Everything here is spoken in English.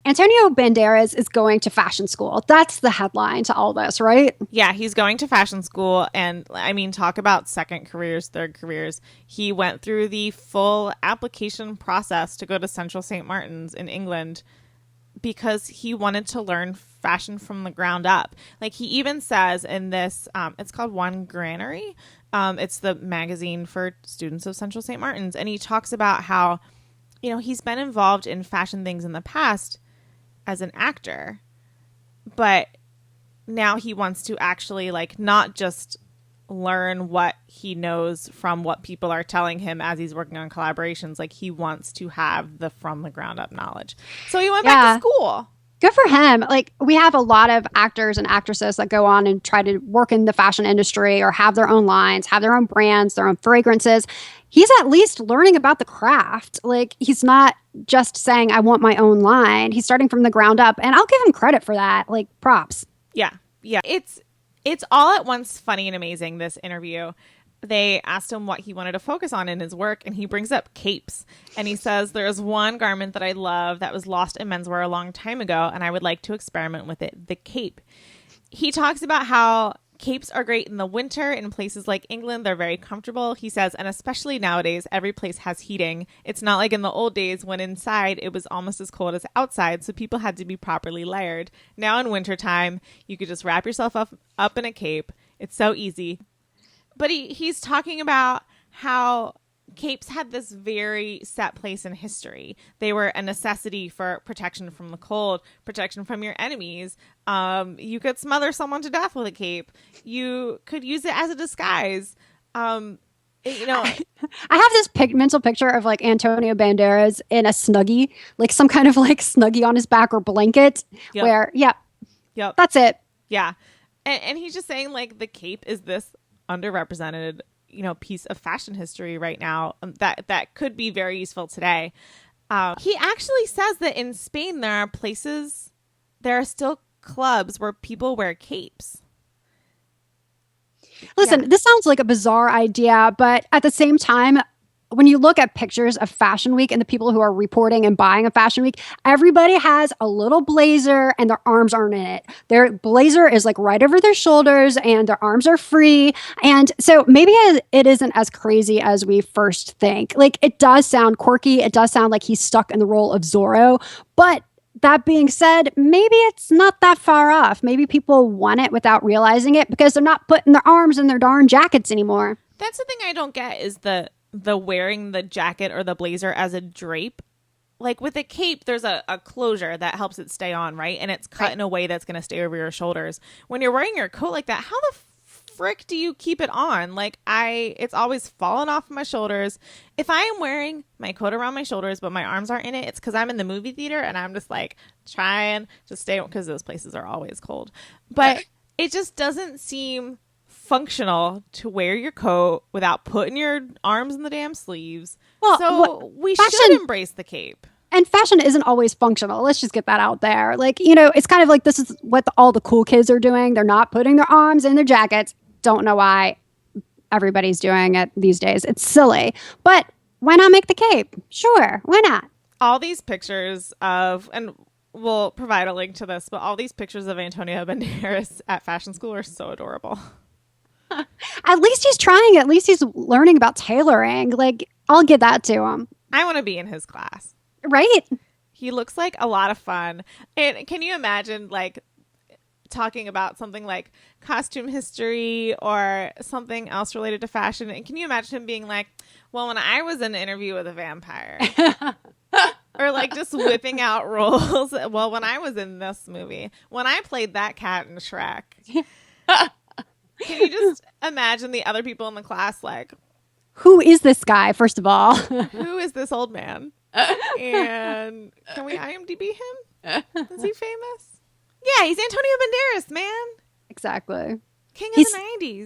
Antonio Banderas is going to fashion school. That's the headline to all this, right? Yeah, he's going to fashion school. And I mean, talk about second careers, third careers. He went through the full application process to go to Central St. Martin's in England because he wanted to learn fashion from the ground up. Like he even says in this, it's called One Granary. It's the magazine for students of Central St. Martin's. And he talks about how, you know, he's been involved in fashion things in the past as an actor, but now he wants to actually like not just learn what he knows from what people are telling him as he's working on collaborations. Like he wants to have the from the ground up knowledge. So he went back to school. Good for him. Like we have a lot of actors and actresses that go on and try to work in the fashion industry or have their own lines, have their own brands, their own fragrances. He's at least learning about the craft. Like he's not just saying, I want my own line. He's starting from the ground up. And I'll give him credit for that. Like props. Yeah. Yeah. It's all at once funny and amazing, this interview. They asked him what he wanted to focus on in his work, and he brings up capes. And he says, there's one garment that I love that was lost in menswear a long time ago, and I would like to experiment with it, the cape. He talks about how capes are great in the winter in places like England. They're very comfortable, he says, and especially nowadays, every place has heating. It's not like in the old days when inside it was almost as cold as outside, so people had to be properly layered. Now in wintertime, you could just wrap yourself up in a cape. It's so easy. But he's talking about how capes had this very set place in history. They were a necessity for protection from the cold, protection from your enemies. You could smother someone to death with a cape. You could use it as a disguise. I have this mental picture of like Antonio Banderas in a Snuggie, like some kind of like Snuggie on his back or blanket where, that's it. Yeah. And he's just saying like the cape is this underrepresented, piece of fashion history right now that could be very useful today. He actually says that in Spain there are still clubs where people wear capes. Listen, This sounds like a bizarre idea, but at the same time, when you look at pictures of Fashion Week and the people who are reporting and buying a Fashion Week, everybody has a little blazer and their arms aren't in it. Their blazer is like right over their shoulders and their arms are free. And so maybe it isn't as crazy as we first think. Like it does sound quirky. It does sound like he's stuck in the role of Zorro. But that being said, maybe it's not that far off. Maybe people want it without realizing it because they're not putting their arms in their darn jackets anymore. That's the thing I don't get is the wearing the jacket or the blazer as a drape. Like with a cape, there's a closure that helps it stay on, right? And it's cut in a way that's going to stay over your shoulders. When you're wearing your coat like that, how the frick do you keep it on? Like it's always falling off my shoulders. If I am wearing my coat around my shoulders, but my arms aren't in it, it's because I'm in the movie theater and I'm just like trying to stay, because those places are always cold. But it just doesn't seem functional to wear your coat without putting your arms in the damn sleeves. Well, so we should embrace the cape. And fashion isn't always functional. Let's just get that out there. Like, it's kind of like this is what all the cool kids are doing. They're not putting their arms in their jackets. Don't know why everybody's doing it these days. It's silly. But why not make the cape? Sure. Why not? All these pictures of, and we'll provide a link to this, but all these pictures of Antonio Banderas at fashion school are so adorable. At least he's trying. At least he's learning about tailoring. Like, I'll give that to him. I want to be in his class. Right? He looks like a lot of fun. And can you imagine, like, talking about something like costume history or something else related to fashion? And can you imagine him being like, well, when I was in an interview with a vampire. Or, like, just whipping out roles. Well, when I was in this movie. When I played that cat in Shrek. Can you just imagine the other people in the class like, who is this guy, first of all? Who is this old man? And can we IMDb him? Is he famous? Yeah, he's Antonio Banderas, man. Exactly. King of the 90s.